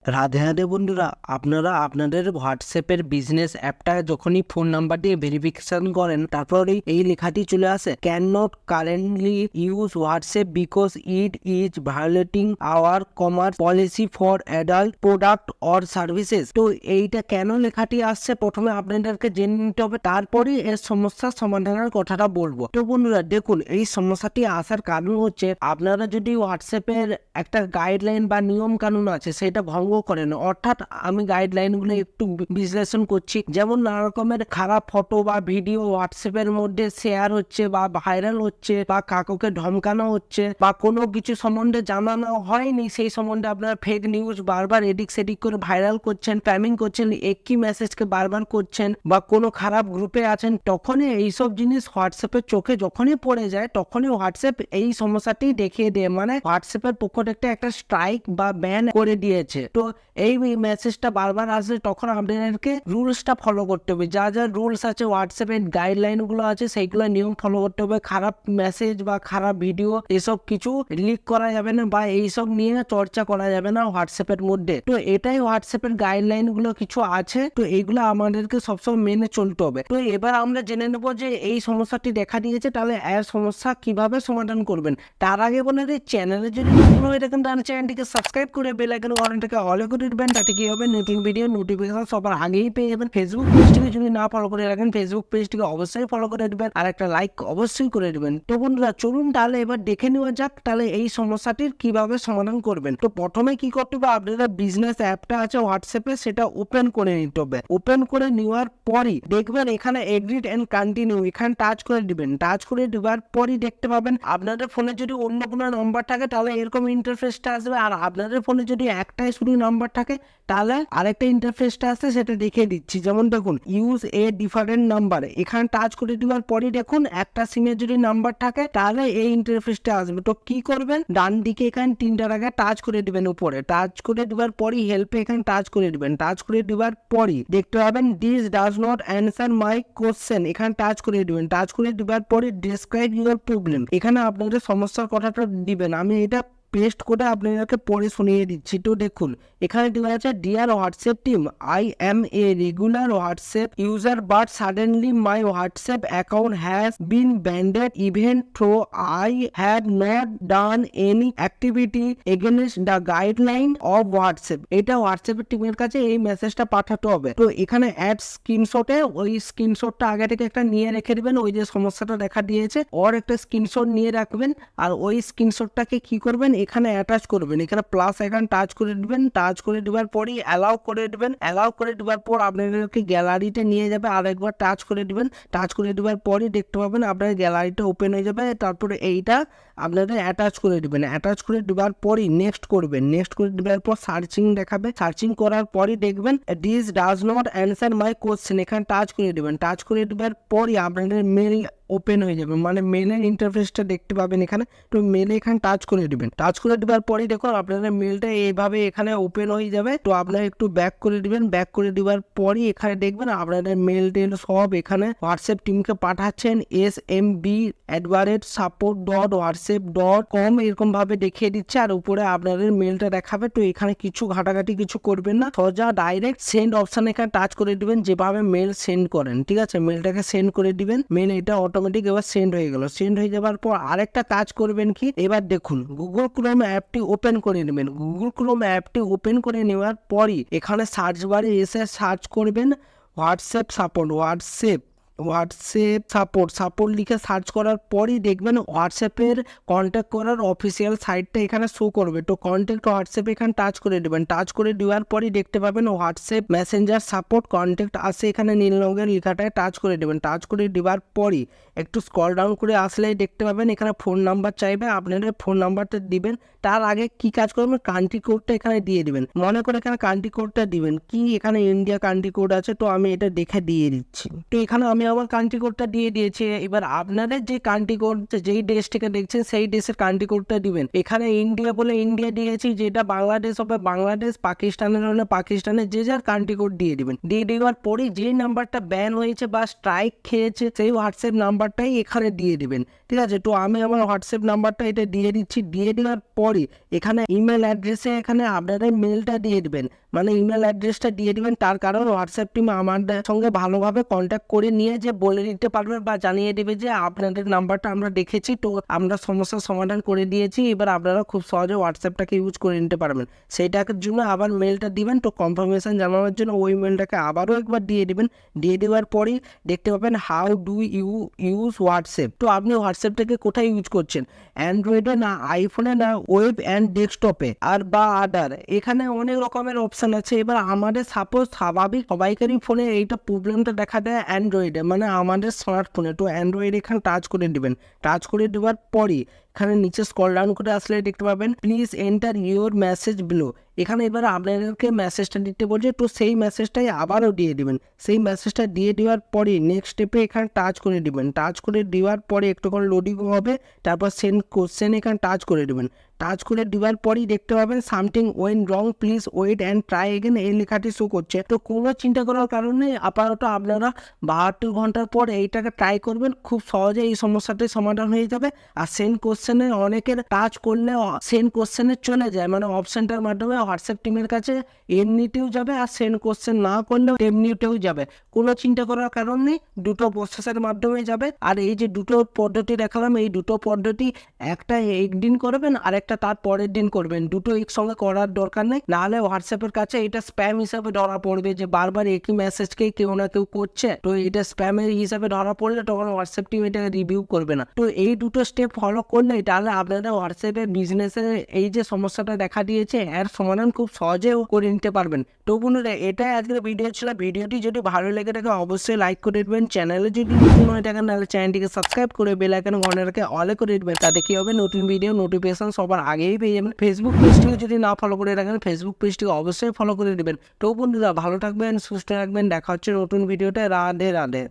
রাধে রাধে বন্ধুরা, আপনারা আপনাদের হোয়াটসঅ্যাপের বিজনেস অ্যাপটা যখনই ফোন নাম্বার দিয়ে ভেরিফিকেশন করেন, তারপরে এই লেখাটি চলে আসে, can not currently use WhatsApp because it is violating our commerce policy for adult product or services. তো এইটা কেন লেখাটি আসছে প্রথমে আপনাদেরকে জেনে নিতে হবে, তারপরে এর সমস্যার সমাধানের কথাটা বলবো। তো বন্ধুরা দেখুন, এই সমস্যাটি আসার কারণ হচ্ছে আপনারা যদি হোয়াটসঅ্যাপের একটা গাইডলাইন বা নিয়ম কানুন আছে সেটা ভঙ্গ করেন, অর্থাৎ আমি গাইডলাইনগুলো একটু বিশ্লেষণ করছি। যেমন নানা রকমের খারাপ ফটো বা ভিডিও হোয়াটসঅ্যাপের মধ্যে শেয়ার হচ্ছে বা ভাইরাল হচ্ছে, বা কাকুকে ধমকানো হচ্ছে, বা কোনো কিছু সম্বন্ধে জানানো হয়নি সেই সম্বন্ধে আপনারা ফেক নিউজ বারবার এদিক সেদিক করে ভাইরাল করছেন, স্প্যামিং করছেন, একই মেসেজকে বারবার করছেন, বা কোনো খারাপ গ্রুপে আছেন, তখনই এইসব জিনিস হোয়াটসঅ্যাপের চোখে যখনই পড়ে যায় তখনই হোয়াটসঅ্যাপ এই সমস্যাটি দেখিয়ে দেয়, মানে হোয়াটসঅ্যাপের পক্ষ থেকে একটা স্ট্রাইক বা ব্যান করে দিয়েছে। তো এই মেসেজটা বারবার আসলে তখন আপনাদেরকে রুলসটা ফলো করতে হবে, যা যা রুলস আছে হোয়াটসঅ্যাপের গাইডলাইনগুলো আছে সেইগুলো নিয়ম ফলো করতে হবে। খারাপ মেসেজ বা খারাপ ভিডিও এসব কিছু লিক করা যাবে না, বা এইসব নিয়ে চর্চা করা যাবে না হোয়াটসঅ্যাপের মধ্যে। তো এটাই হোয়াটসঅ্যাপের গাইডলাইনগুলো কিছু আছে, তো এইগুলো আমাদেরকে সবসময় মেনে চলতে হবে। তো এবার আমরা জেনে নেব যে এই সমস্যাটি দেখা দিয়েছে, তাহলে এর সমস্যা কিভাবে সমাধান করবেন। তার আগে বলে দিই, চ্যানেলে যদি নতুন হয়ে থাকেন তাহলে চ্যানেলটিকে সাবস্ক্রাইব করে বেল আইকন ঘন্টাকে অল করে দিবেন। তাতে কি হবে, নতুন ভিডিও নোটিফিকেশন সবার আগেই পেয়ে যাবেন। ফেসবুক পেজটিকে যদি না ফলো করে রাখেন, ফেসবুক পেজটিকে অবশ্যই ফলো করে দিবেন, আর একটা লাইক অবশ্যই করে দিবেন। তো বন্ধুরা চলুন তাহলে এবার দেখে নেওয়া যাক তাহলে এই সমস্যাটির কিভাবে সমাধান করবেন। তো প্রথমে কি করতে হবে, আপনারা বিজনেস অ্যাপটা আছে হোয়াটসঅ্যাপে সেটা ওপেন করে নিতে হবে। ওপেন করে নেওয়ার পরই দেখবেন এখানে এগ্রিড এন্ড কন্টিনিউ, এখানে টাচ করে দিবেন। টাচ করে দেওয়ার পরই দেখতে পাবেন আপনাদের ফোনে যদি অন্য কোনো নাম্বার থাকে তাহলে এরকম ইন্টারফেসটা আসবে, আর আপনাদের ফোনে যদি একটাই শুধু নাম্বার থাকে তাহলে আরেকটা ইন্টারফেসটা আসছে, সেটা দেখিয়ে দিচ্ছি। যেমন দেখুন, ইউজ এ ডিফারেন্ট নাম্বার, এখানে টাচ করে দেওয়ার পরই দেখুন একটা সিমের যদি নাম্বার থাকে তাহলে এই ইন্টারফেসটা আসবে। তো কি করবেন, ডান দিকে এখানে তিনটার আগে টাচ করে দিবেন, উপরে টাচ করে দেওয়ার পরই হেল্পে এখানে টাচ করে দিবেন। টাচ করে দেওয়ার পরই দেখতে পাবেন this does not answer my question, এখানে টাচ করে দিবেন। টাচ করে দেওয়ার পরে ডিসক্রাইব ইউর প্রবলেম, এখানে আপনাদের সমস্যার কথাটা দিবেন। আমি এটা পেস্ট করে আপনাদেরকে পড়ে শুনিয়ে দিচ্ছি। তো দেখুন এখানে দেওয়া আছে, dear WhatsApp team, I am a regular WhatsApp user but suddenly my WhatsApp account has been banned even though I had not done any activity against the guideline of WhatsApp. এটা হোয়াটসঅ্যাপের টিমের কাছে এই মেসেজটা পাঠাতে হবে। তো এখানে অ্যাড স্ক্রিনশটে ওই স্ক্রিনশটটা আগে থেকে একটা নিয়ে রেখে দেবেন, ওই যে সমস্যাটা দেখা দিয়েছে ওর একটা স্ক্রিনশট নিয়ে রাখবেন, আর ওই স্ক্রিনশটটাকে কি করবেন এখানে অ্যাটাচ করবেন। এখানে প্লাস আইকন টাচ করে দিবেন। টাচ করে দেওয়ার পরই অ্যালাউ করে দিবেন। অ্যালাউ করে দেওয়ার পর আপনাদেরকে গ্যালারিতে নিয়ে যাবে, আর একবার টাচ করে দিবেন। টাচ করে দেওয়ার পরই দেখতে পাবেন আপনার গ্যালারিটা ওপেন হয়ে যাবে। তারপরে এইটা আপনাদের অ্যাটাচ করে দিবেন। অ্যাটাচ করে দেওয়ার পরই নেক্সট করবেন। নেক্সট করে দেওয়ার পর সার্চিং দেখাবে। সার্চিং করার পরই দেখবেন this does not answer my question, এখানে টাচ করে দিবেন। টাচ করে দেওয়ার পরই আপনাদের মেল ওপেন হয়ে যাবে, মানে মেলের ইন্টারফেসটা দেখতে পাবেন এখানে। তো মেলে এখানে টাচ করে দিবেন। টাচ করে দেওয়ার পরেই দেখুন আপনাদের মেলটা এইভাবে এখানে ওপেন হয়ে যাবে। তো আপনারা একটু ব্যাক করে দিবেন। ব্যাক করে দেওয়ার পরই এখানে দেখবেন আপনাদের মেল টেল সব এখানে হোয়াটসঅ্যাপ টিমকে পাঠাচ্ছেন। smb@support.whatsapp.com এরকম ভাবে দেখিয়ে দিচ্ছে, আর উপরে আপনাদের মেলটা দেখাবে। তো এখানে কিছু ঘাটাঘাটি কিছু করবেন না, সোজা ডাইরেক্ট সেন্ড অপশন এখানে টাচ করে দিবেন, যেভাবে মেল সেন্ড করেন। ঠিক আছে, মেলটাকে সেন্ড করে দিবেন। মেল এটা অটোমেটিক এবার সেন্ড হয়ে গেল। সেন্ড হয়ে যাওয়ার পর আরেকটা কাজ করবেন কি, এবার দেখুন গুগল ক্রোম অ্যাপটি ওপেন করে নেবেন। গুগল ক্রোম অ্যাপটি ওপেন করে নেওয়ার পরই এখানে সার্চ বারে এসে সার্চ করবেন হোয়াটসঅ্যাপ সাপোর্ট। হোয়াটসঅ্যাপ সাপোর্ট লিখে সার্চ করার পরই দেখবেন হোয়াটসঅ্যাপের কন্ট্যাক্ট করার অফিসিয়াল সাইটটা এখানে শো করবে। তো কন্ট্যাক্ট হোয়াটসঅ্যাপ এখানে টাচ করে দেবেন। টাচ করে দেওয়ার পরই দেখতে পাবেন হোয়াটসঅ্যাপ মেসেঞ্জার সাপোর্ট কন্ট্যাক্ট আসে, এখানে নীল রঙের লেখাটায় টাচ করে দেবেন। টাচ করে দেওয়ার পরই একটু স্ক্রল ডাউন করে আসলেই দেখতে পাবেন এখানে ফোন নাম্বার চাইবে, আপনাদের ফোন নাম্বারটা দিবেন। তার আগে কি কাজ করবেন, কান্ট্রি কোডটা এখানে দিয়ে দিবেন। মনে করে এখানে কান্ট্রি কোডটা দিবেন কি, এখানে ইন্ডিয়া কান্ট্রি কোড আছে, তো আমি এটা দেখে দিয়ে দিচ্ছি। তো এখানে আমি আমার কান্ট্রি কোডটা দিয়ে দিয়েছি। এবার আপনাদের যে কান্ট্রি কোড যেই দেশ থেকে দেখছেন সেই দেশের কান্ট্রি কোডটা দিবেন। এখানে ইন্ডিয়া বলে ইন্ডিয়া দিয়েছি, যেটা বাংলাদেশ হবে বাংলাদেশ, পাকিস্তানের হলে পাকিস্তানের যে যার কান্ট্রি কোড দিয়ে দিবেন। দিয়ে দেওয়ার পরে যে নাম্বারটা ব্যান হয়েছে বা স্ট্রাইক খেয়েছে সেই হোয়াটসঅ্যাপ নাম্বারটাই এখানে দিয়ে দিবেন। ঠিক আছে, তো আমি আমার হোয়াটসঅ্যাপ নাম্বারটা এটা দিয়ে দিচ্ছি। দিয়ে দেওয়ার পরে এখানে ইমেল অ্যাড্রেসে এখানে আপনাদের মেলটা দিয়ে দিবেন, মানে ইমেল অ্যাড্রেসটা দিয়ে দিবেন। তার কারণ হোয়াটসঅ্যাপ টিম আমাদের সঙ্গে ভালোভাবে কন্ট্যাক্ট করে নিয়ে যে বলে দিতে পারবে বা জানিয়ে দেবে যে আপনাদের নাম্বারটা আমরা দেখেছি, তো আমরা সমস্যার সমাধান করে দিয়েছি, এবার আপনারা খুব সহজে হোয়াটসঅ্যাপটাকে ইউজ করে নিতে পারবেন। সেইটার জন্য আবার মেলটা দিবেন। তো কনফার্মেশন জানানোর জন্য ওই মেলটাকে আবারও একবার দিয়ে দিবেন। দিয়ে দেওয়ার পরেই দেখতে পাবেন how do you use WhatsApp. তো আপনি হোয়াটসঅ্যাপটাকে কোথায় ইউজ করছেন, অ্যান্ড্রয়েডে না আইফোনে না ওয়েব অ্যান্ড ডেস্কটপে আর বা আদার, এখানে অনেক রকমের অপশান আছে। এবার আমাদের সাপোজ স্বাভাবিক সবাইকারই ফোনে এইটা প্রবলেমটা দেখা দেয় অ্যান্ড্রয়েডে, মানে আমাদের স্মার্টফোনে। তো অ্যান্ড্রয়েড এখানে টাচ করে দিবেন। টাচ করে দেওয়ার পরই এখানে নিচে স্ক্রল ডাউন করে আসলে দেখতে পাবেন please enter your message below. এখানে এবার আপনাদেরকে মেসেজটা দিতে বলছে, তো সেই মেসেজটাই আবারও দিয়ে দিবেন। সেই মেসেজটা দিয়ে দেওয়ার পরে নেক্সট স্টেপে এখানে টাচ করে দিবেন। টাচ করে দেওয়ার পরে একটুক্ষণ লোডিং হবে, তারপর সেন্ড কোশ্চেন এখানে টাচ করে দেবেন। টাচ করে দেওয়ার পরই দেখতে পাবেন something went wrong please wait and try again, এই লেখাটি শো করছে। তো কোনো চিন্তা করার কারণে আপাতত আপনারা 72 ঘন্টার পর এইটাকে ট্রাই করবেন, খুব সহজে এই সমস্যাটির সমাধান হয়ে যাবে। আর সেন্ড কোশ্চেনে অনেকের টাচ করলে সেন্ড কোশ্চেনে চলে যায়, মানে অপশানটার মাধ্যমে হোয়াটসঅ্যাপ টিমের কাছে এমনিতেও যাবে, আর সেন্ড কোশ্চেন না করলেও এমনিতেও যাবে। কোনো চিন্তা করার কারণ নেই, দুটো প্রসেসের মাধ্যমে যাবে। আর এই যে দুটো পদ্ধতি দেখালাম, এই দুটো পদ্ধতি একটা একদিন করবেন আর একটা তার পরের দিন করবেন, দুটো একসঙ্গে করার দরকার নেই। নাহলে হোয়াটসঅ্যাপের কাছে এটা স্প্যাম হিসাবে ধরা পড়বে, যে বারবার একই মেসেজকেই কেউ না কেউ করছে, তো এটা স্প্যামের হিসাবে ধরা পড়লে তখন হোয়াটসঅ্যাপ টিম এটাকে রিভিউ করবে না। তো এই দুটো স্টেপ ফলো করলে তাহলে আপনারা হোয়াটসঅ্যাপের বিজনেসের এই যে সমস্যাটা দেখা দিয়েছে এর সমাধান খুব সহজেও করে নিতে পারবেন। তো বন্ধুরা, এটাই আজকের ভিডিও ছিল। ভিডিওটি যদি ভালো লেগে থাকে অবশ্যই লাইক করে দেবেন। চ্যানেলে যদি নতুন হয়ে থাকেন তাহলে চ্যানেলটিকে সাবস্ক্রাইব করে বেল আইকন ঘন্টা রেখে অলে করে দেবেন। তাতে কি হবে, নতুন ভিডিও নোটিফিকেশন সবার আগেই পেয়ে যাবেন। ফেসবুক পেজটিকে যদি না ফলো করে রাখেন ফেসবুক পেজটিকে অবশ্যই ফলো করে দেবেন। তো বন্ধুরা, ভালো থাকবেন, সুস্থ থাকবেন, দেখা হচ্ছে নতুন ভিডিওতে। রাধে রাধে।